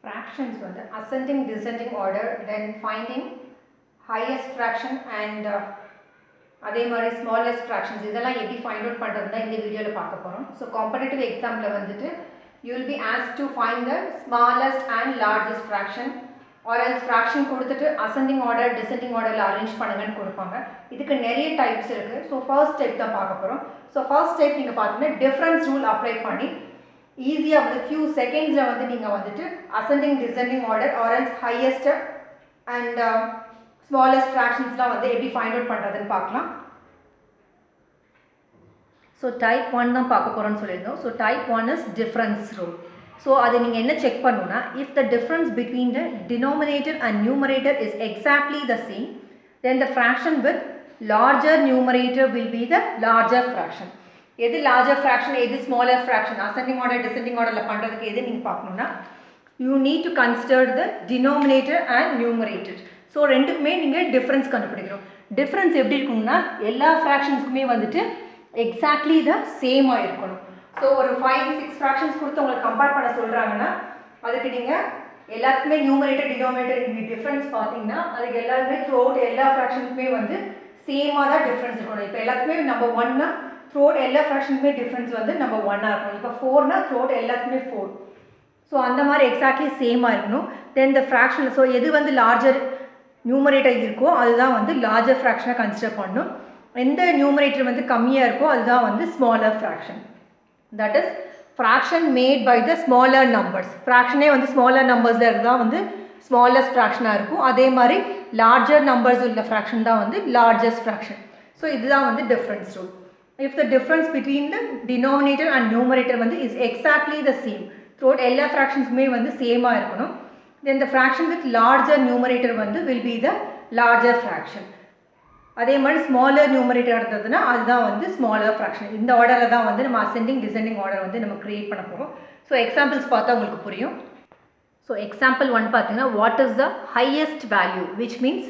fractions வந்து ascending descending order, then finding highest fraction and அதே மாதிரி smallest fractions இதெல்லாம் எப்படி find out பண்ணுறதுனா இந்த வீடியோவில் பார்க்க போகிறோம். ஸோ காம்படிட்டிவ் எக்ஸாமில் வந்துட்டு you will be asked to find the smallest and largest fraction or else fraction கொடுத்துட்டு ascending order descending orderல அரேஞ்ச் பண்ணுங்கன்னு கொடுப்பாங்க. இதுக்கு நிறைய டைப்ஸ் இருக்குது. ஸோ ஃபர்ஸ்ட் டைப் தான் பார்க்க போகிறோம். ஸோ ஃபர்ஸ்ட் டைப் நீங்கள் பார்த்தீங்கன்னா டிஃப்ரென்ஸ் ரூல் அப்ளை பண்ணி ஈஸியாக வந்து ஃபியூ செகண்ட்ஸில் வந்து நீங்கள் வந்துட்டு ascending descending order or else highest and smallest fractionsலாம் வந்து எப்படி ஃபைண்ட் அவுட் பண்ணுறதுன்னு பார்க்கலாம். ஸோ டைப் 1 தான் பார்க்க போகிறோன்னு சொல்லியிருந்தோம். So type 1 is difference rule. So அது நீங்கள் என்ன செக் பண்ணணும்னா if the difference between the denominator and numerator is exactly the same then the fraction with larger numerator will be the larger fraction. எது larger fraction எது smaller fraction ascending order descending ஆர்டரில் பண்ணுறதுக்கு எது நீங்கள் பார்க்கணுன்னா you need to consider the denominator and numerator. So ரெண்டுக்குமே நீங்கள் difference கண்டுபிடிக்கணும். டிஃப்ரென்ஸ் எப்படி இருக்கணும்னா எல்லா ஃப்ராக்ஷன்ஸுக்குமே வந்துட்டு எக்ஸாக்ட்லி த சேமாக இருக்கணும். ஸோ ஒரு 5-6 ஃப்ராக்ஷன்ஸ் கொடுத்து உங்களுக்கு கம்பேர் பண்ண சொல்கிறாங்கன்னா அதுக்கு நீங்கள் எல்லாத்துக்குமே நியூமரேட்டர் டினோமினேட்டர் நீங்கள் டிஃப்ரென்ஸ் பார்த்தீங்கன்னா அதுக்கு எல்லாருமே த்ரூ அவுட் எல்லா ஃப்ராக்ஷனுக்குமே வந்து சேமாக தான் டிஃப்ரென்ஸ் இருக்கணும். இப்போ எல்லாத்துக்குமே நம்பர் 1னா த்ரூ அவுட் எல்லா ஃப்ராக்ஷனுக்குமே டிஃப்ரென்ஸ் வந்து நம்பர் 1ஆக இருக்கணும். இப்போ 4னா த்ரூ அவுட் எல்லாத்துக்குமே 4. ஸோ அந்த மாதிரி எக்ஸாக்ட்லி சேமாக இருக்கணும். தென் த ஃப்ராக்ஷன் ஸோ எது வந்து லார்ஜர் நியூமரேட்டர் இருக்கோ அதுதான் வந்து லார்ஜர் ஃப்ராக்ஷனாக கன்சிடர் பண்ணணும். எந்த நியூமரேட்டர் வந்து கம்மியாக இருக்கோ அதுதான் வந்து smaller fraction. That is fraction made by the smaller numbers. ஃப்ராக்ஷனே வந்து ஸ்மாலர் நம்பர்ஸில் இருந்தால் வந்து ஸ்மாலஸ்ட் ஃப்ராக்ஷனாக இருக்கும். அதே மாதிரி லார்ஜர் நம்பர்ஸ் உள்ள ஃப்ராக்ஷன் தான் வந்து லார்ஜஸ்ட் ஃப்ராக்ஷன். ஸோ இதுதான் வந்து difference rule. If the difference between the denominator and numerator வந்து is exactly the same throughout எல்லா ஃப்ராக்ஷன்ஸுமே வந்து சேமாக இருக்கணும். Then the fraction with larger numerator வந்து will be the larger fraction. அதே மாதிரி ஸ்மாலர் நியூமரேட்டர் இருந்ததுன்னா அதுதான் வந்து ஸ்மாலர் ஃப்ராக்ஷன். இந்த ஆர்டரில் தான் வந்து நம்ம அசெண்டிங் டிசெண்டிங் ஆர்டர் வந்து நம்ம க்ரியேட் பண்ண போகிறோம். ஸோ எக்ஸாம்பிள்ஸ் பார்த்தா உங்களுக்கு புரியும். ஸோ எக்ஸாம்பிள் 1 பார்த்தீங்கன்னா what is the highest value which means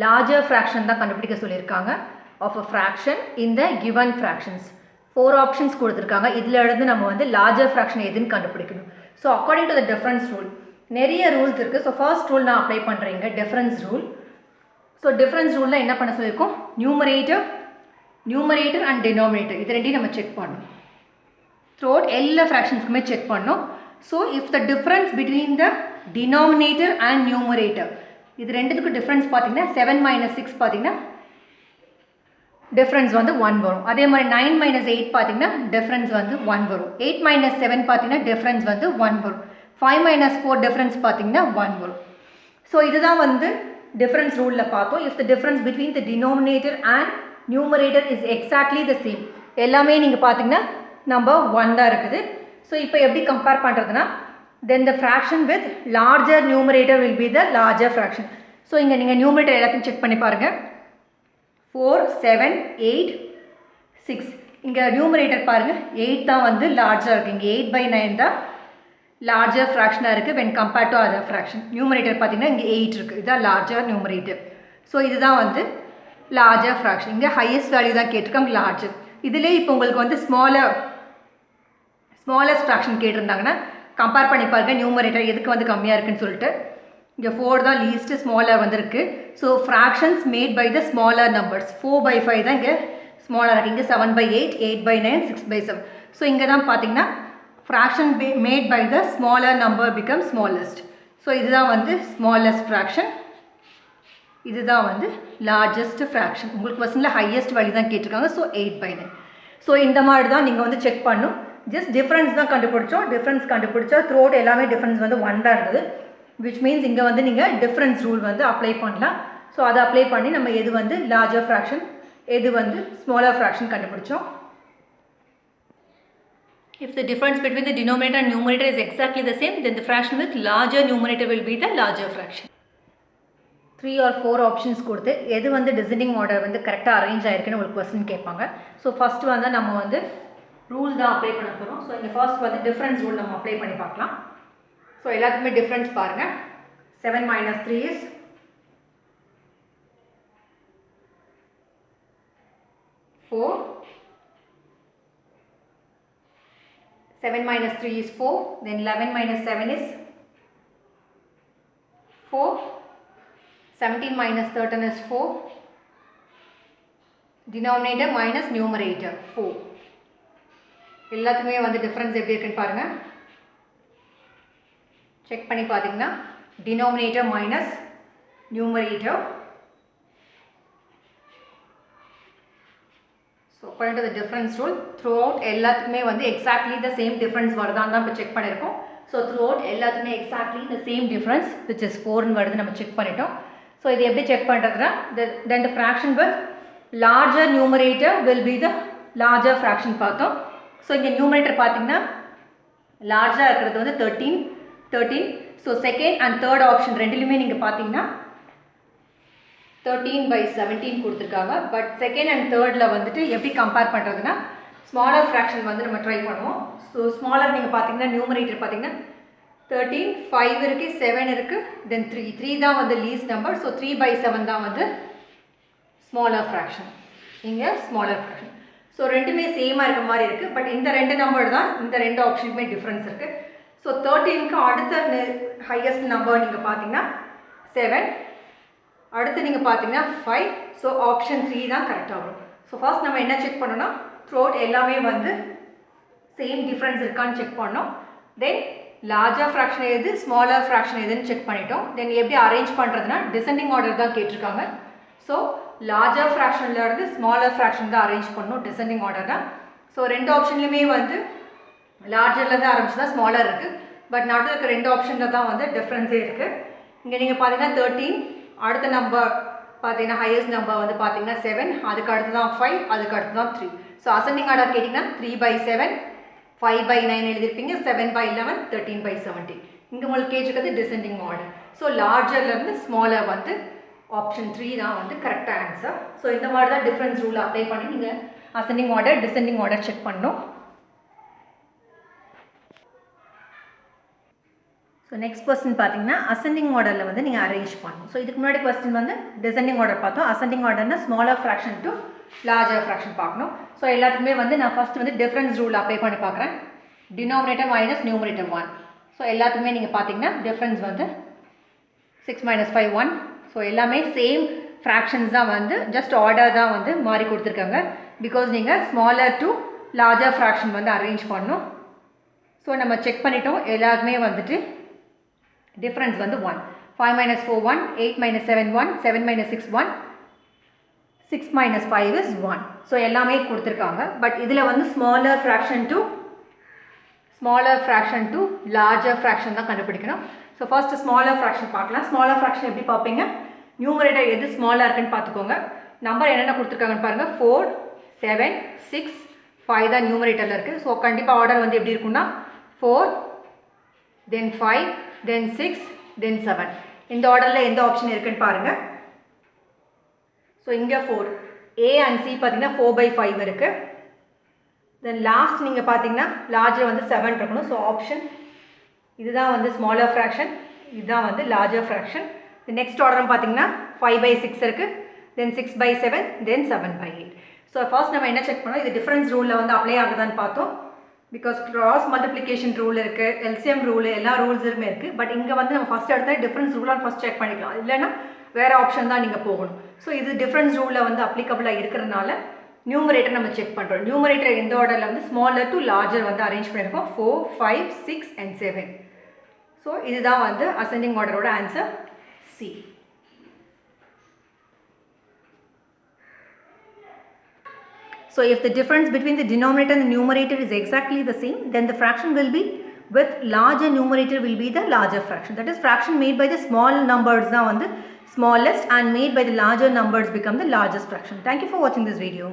larger fraction தான் கண்டுபிடிக்க சொல்லியிருக்காங்க of a fraction in the given fractions. 4 options கொடுத்துருக்காங்க. இதில் இருந்து நம்ம வந்து லார்ஜர் ஃப்ராக்ஷன் எதுன்னு கண்டுபிடிக்கணும். So according to the difference rule நிறைய ரூல்ஸ் இருக்குது. ஸோ ஃபர்ஸ்ட் ரூல் நான் அப்ளை பண்ணுறேங்க டிஃப்ரென்ஸ் ரூல். ஸோ டிஃப்ரென்ஸ் ரூலில் என்ன பண்ண சொல்லியிருக்கோம் நியூமரேட்டர் அண்ட் டினோமினேட்டர் இது ரெண்டையும் நம்ம செக் பண்ணணும். த்ரூ அவுட் எல்லா ஃப்ராக்ஷன்ஸ்க்குமே செக் பண்ணணும். So if the difference between the denominator and numerator இது ரெண்டுத்துக்கும் டிஃப்ரென்ஸ் பார்த்தீங்கன்னா 7 - 6 பார்த்தீங்கன்னா டிஃப்ரென்ஸ் வந்து 1 வரும். அதே மாதிரி 9 - 8 பார்த்தீங்கன்னா டிஃப்ரென்ஸ் வந்து 1 வரும். 8 - 7 பார்த்தீங்கன்னா டிஃப்ரென்ஸ் வந்து 1 வரும். 5 - 4 டிஃப்ரென்ஸ் பார்த்தீங்கன்னா 1 வரும். ஸோ இதுதான் வந்து டிஃப்ரென்ஸ் ரூலில் பார்த்தோம். If the difference between the denominator and numerator is exactly the same எல்லாமே நீங்கள் பார்த்தீங்கன்னா நம்பர் 1 தான் இருக்குது. ஸோ இப்போ எப்படி கம்பேர் பண்ணுறதுனா then the fraction with larger numerator will be the larger fraction. So இங்கே நீங்கள் நியூமரேட்டர் எல்லாத்தையும் செக் பண்ணி பாருங்கள். 4, 7, 8, 6 இங்கே நியூமரேட்டர் பாருங்கள் 8 தான் வந்து லார்ஜாக இருக்குது. இங்கே 8/9 தான் லார்ஜர் ஃப்ராக்ஷனாக இருக்குது when compared to other fraction. Numerator பார்த்தீங்கன்னா இங்கே 8 இருக்குது. இதுதான் லார்ஜர் நியூமரேட்டர். ஸோ இதுதான் வந்து லார்ஜர் ஃப்ராக்ஷன். இங்கே ஹையஸ்ட் வேல்யூ தான் கேட்டிருக்காங்க லார்ஜர். இதிலே இப்போ உங்களுக்கு வந்து ஸ்மாலஸ்ட் ஃப்ராக்ஷன் கேட்டிருந்தாங்கன்னா கம்பேர் பண்ணி பாருங்கள் நியூமரேட்டர் எதுக்கு வந்து கம்மியாக இருக்குன்னு சொல்லிட்டு. இங்கே 4 தான் லீஸ்ட்டு ஸ்மாலர் வந்துருக்கு. So fractions made by the smaller numbers 4/5 தான் இங்கே ஸ்மாலர் இருக்குது. இங்கே 7/8, 8/9, 6/7. ஸோ இங்கே தான் பார்த்தீங்கன்னா fraction made by the smaller number becomes smallest. So இதுதான் வந்து smallest fraction. இதுதான் வந்து largest fraction. உங்களுக்கு கொஸ்டினில் ஹையஸ்ட் வேல்யூ தான் கேட்டிருக்காங்க. ஸோ 8/9. ஸோ இந்த மாதிரி தான் நீங்கள் வந்து செக் பண்ணணும். ஜஸ்ட் டிஃப்ரென்ஸ் தான் கண்டுபிடிச்சோம். டிஃப்ரென்ஸ் கண்டுபிடிச்சா த்ரூ அவுட் எல்லாமே டிஃப்ரென்ஸ் வந்து 1 தான் இருந்தது. விச் மீன்ஸ் இங்கே வந்து நீங்கள் டிஃப்ரென்ஸ் ரூல் வந்து அப்ளை பண்ணலாம். ஸோ அதை அப்ளை பண்ணி நம்ம எது வந்து லார்ஜர் ஃப்ராக்ஷன் எது வந்து ஸ்மாலர் ஃப்ராக்ஷன் கண்டுபிடிச்சோம். If the difference between the denominator and numerator is exactly the same, then the fraction with larger numerator will be the larger fraction. 3 or 4 options கொடுத்து எது வந்து டிசெண்டிங் ஆர்டர் வந்து கரெக்டாக arrange ஆயிருக்குன்னு ஒரு கொஸ்டின் கேட்பாங்க. So first வந்து நம்ம வந்து ரூல் தான் அப்ளை பண்ண போகிறோம். ஸோ இங்கே ஃபர்ஸ்ட் வந்து டிஃப்ரென்ஸ் ரூல் நம்ம அப்ளை பண்ணி பார்க்கலாம். ஸோ எல்லாத்துக்குமே டிஃப்ரென்ஸ் பாருங்கள். 7 - 3 is 4. 7 - 3 is 4. Then 11 - 7 is 4. 17 minus 13 is 4. Denominator minus numerator 4. எல்லாத்துக்குமே வந்து டிஃபரன்ஸ் எப்படி இருக்குன்னு பாருங்க. செக் பண்ணி பார்த்தீங்கன்னா denominator minus numerator. So according to the difference rule, throughout எல்லாத்துக்குமே வந்து exactly the same difference வருதான்னு தான் இப்போ செக் பண்ணியிருக்கோம். So throughout எல்லாத்துக்குமே exactly the same difference which is 4 வருது நம்ம செக் பண்ணிட்டோம். So இது எப்படி செக் பண்ணுறதுனா then the fraction with larger numerator will be the larger fraction பார்த்தோம். ஸோ இங்கே நியூமரேட்டர் பார்த்தீங்கன்னா லார்ஜாக இருக்கிறது வந்து 13. So second and third option ரெண்டுலையுமே நீங்கள் பார்த்தீங்கன்னா 13/17 கொடுத்துருக்காங்க. பட் செகண்ட் அண்ட் தேர்டில் வந்துட்டு எப்படி கம்பேர் பண்ணுறதுனா ஸ்மாலர் ஃப்ராக்ஷன் வந்து நம்ம ட்ரை பண்ணுவோம். ஸோ ஸ்மாலர் நீங்கள் பார்த்தீங்கன்னா நியூமரேட்டர் பார்த்தீங்கன்னா 13, 5 இருக்குது, 7 இருக்குது, தென் 3 தான் வந்து லீஸ்ட் நம்பர். ஸோ 3/7 தான் வந்து ஸ்மாலர் ஃப்ராக்ஷன். இங்கே ஸ்மாலர் ஃப்ராக்ஷன். ஸோ ரெண்டுமே சேமாக இருக்க மாதிரி இருக்குது. பட் இந்த ரெண்டு நம்பர் தான் இந்த ரெண்டு ஆப்ஷனுக்குமே டிஃப்ரென்ஸ் இருக்குது. ஸோ 13க்கு அடுத்த ஹையஸ்ட் நம்பர் நீங்கள் பார்த்தீங்கன்னா 7, அடுத்து நீங்கள் பார்த்தீங்கன்னா 5. ஸோ ஆப்ஷன் 3 தான் கரெக்டாக வரும். ஸோ ஃபர்ஸ்ட் நம்ம என்ன செக் பண்ணோம்னா த்ரூஅவுட் எல்லாமே வந்து சேம் டிஃப்ரென்ஸ் இருக்கான்னு செக் பண்ணோம். தென் லார்ஜர் ஃப்ராக்ஷன் எது, ஸ்மாலர் ஃப்ராக்ஷன் எதுன்னு செக் பண்ணிட்டோம். தென் எப்படி அரேஞ்ச் பண்ணுறதுனா டிசெண்டிங் ஆர்டர் தான் கேட்டிருக்காங்க. ஸோ லார்ஜர் ஃப்ராக்ஷன்லேருந்து ஸ்மாலர் ஃப்ராக்ஷன் தான் அரேஞ்ச் பண்ணணும், டிசெண்டிங் ஆர்டர் தான். ஸோ ரெண்டு ஆப்ஷன்லையுமே வந்து லார்ஜர்லேருந்து ஆரம்பிச்சு தான் ஸ்மாலர் இருக்குது. பட் நடுவில் இருக்க ரெண்டு ஆப்ஷனில் தான் வந்து டிஃப்ரென்ஸே இருக்குது. இங்கே நீங்கள் பார்த்தீங்கன்னா 13, அடுத்த நம்பர் பார்த்தீங்கன்னா ஹையஸ்ட் நம்பர் வந்து பார்த்தீங்கன்னா 7, அதுக்கு அடுத்து தான் 5, அதுக்கு அடுத்து தான் 3. ஸோ அசெண்டிங் ஆர்டர் கேட்டிங்கன்னா 3/7, 5/9 எழுதிருப்பீங்க, 7/11, 13/17. இங்கே உங்களுக்கு கேட்டிருக்கிறது டிசெண்டிங் ஆர்டர். ஸோ லார்ஜர்லேருந்து ஸ்மாலர் வந்து ஆப்ஷன் 3 தான் வந்து கரெக்டாக ஆன்சர். ஸோ இந்த மாதிரி தான் டிஃப்ரென்ஸ் ரூல் அப்ளை பண்ணி நீங்கள் ascending order descending order check பண்ணணும். ஸோ நெக்ஸ்ட் கொஸ்டின் பார்த்தீங்கன்னா அசெண்டிங் ஆர்டரில் வந்து நீங்கள் அரேஞ்ச் பண்ணணும். ஸோ இதுக்கு முன்னாடி கொஸ்டின் வந்து டிசெண்டிங் ஆர்டர் பார்த்தோம். அசெண்டிங் ஆர்டர்னா smaller fraction to larger fraction பார்க்கணும். ஸோ எல்லாத்துக்குமே வந்து நான் ஃபஸ்ட் வந்து டிஃப்ரென்ஸ் ரூல் அப்ளை பண்ணி பார்க்குறேன். Denominator minus numerator 1. ஸோ எல்லாத்துக்குமே நீங்கள் பார்த்தீங்கன்னா டிஃப்ரென்ஸ் வந்து 6 - 5 1. ஸோ எல்லாமே சேம் ஃப்ராக்ஷன்ஸ் தான் வந்து ஜஸ்ட் ஆர்டர் தான் வந்து மாறி கொடுத்துருக்காங்க. பிகாஸ் நீங்கள் ஸ்மாலர் டு லார்ஜர் ஃப்ராக்ஷன் வந்து அரேஞ்ச் பண்ணணும். ஸோ நம்ம செக் பண்ணிட்டோம். எல்லாருக்குமே வந்துட்டு டிஃப்ரென்ஸ் வந்து 1. 5 - 4 1, 8 - 7 1, 7 - 6 1, 6 - 5 is 1. ஸோ எல்லாமே கொடுத்துருக்காங்க. பட் இதில் வந்து smaller fraction to larger fraction தான் கண்டுபிடிக்கணும். ஸோ ஃபர்ஸ்ட் ஸ்மாலர் ஃப்ராக்ஷன் பார்க்கலாம். ஸ்மாலர் ஃப்ராக்ஷன் எப்படி பார்ப்பீங்க, நியூமரேட்டர் எது ஸ்மாலாக இருக்குன்னு பார்த்துக்கோங்க. நம்பர் என்னென்ன கொடுத்துருக்காங்கன்னு பாருங்கள். 4, 7, 6, 5 தான் நியூமரேட்டரில் இருக்குது. ஸோ கண்டிப்பாக ஆர்டர் வந்து எப்படி இருக்குன்னா 4, then 5, then 6, then 7. இந்த ஆர்டரில் எந்த ஆப்ஷன் இருக்குன்னு பாருங்கள். ஸோ இங்கே 4, A and C பார்த்தீங்கன்னா 4/5 இருக்குது. தென் லாஸ்ட் நீங்கள் பார்த்தீங்கன்னா லார்ஜர் வந்து 7 இருக்கணும். ஸோ ஆப்ஷன் இதுதான் வந்து ஸ்மாலர் ஃப்ராக்ஷன், இதுதான் வந்து லார்ஜர் ஃப்ராக்ஷன். நெக்ஸ்ட் ஆர்டர்னு பார்த்தீங்கன்னா 5/6 இருக்குது, தென் 6/7, தென் 7/8. ஸோ ஃபர்ஸ்ட் நம்ம என்ன செக் பண்ணோம், இது டிஃப்ரென்ஸ் ரூலில் வந்து அப்ளை ஆகுதான்னு பார்த்தோம். பிகாஸ் கிராஸ் மல்டிப்ளிகேஷன் ரூல் இருக்குது, எல்சிஎம் ரூல், எல்லா ரூல்ஸுமே இருக்குது. பட் இங்கே வந்து நம்ம ஃபஸ்ட் எடுத்தால் டிஃப்ரென்ஸ் ரூலாக ஃபஸ்ட் செக் பண்ணிக்கலாம். இல்லைன்னா வேறு ஆப்ஷன் தான் நீங்கள் போகணும். ஸோ இது டிஃப்ரென்ஸ் ரூலில் வந்து அப்ளிகபிளாக இருக்கிறதுனால நியூமரேட்டர் நம்ம செக் பண்ணுறோம். நியூமரேட்டர் எந்த ஆர்டரில் வந்து ஸ்மாலர் டு லார்ஜர் வந்து அரேஞ்ச் பண்ணியிருக்கோம். 4, 5, 6 and 7. ஸோ இதுதான் வந்து அசெண்டிங் ஆர்டரோட answer C. So if the difference between the denominator and the numerator is exactly the same, then the fraction will be with larger numerator will be the larger fraction. That is, fraction made by the small numbers now on the smallest and made by the larger numbers become the largest fraction. Thank you for watching this video.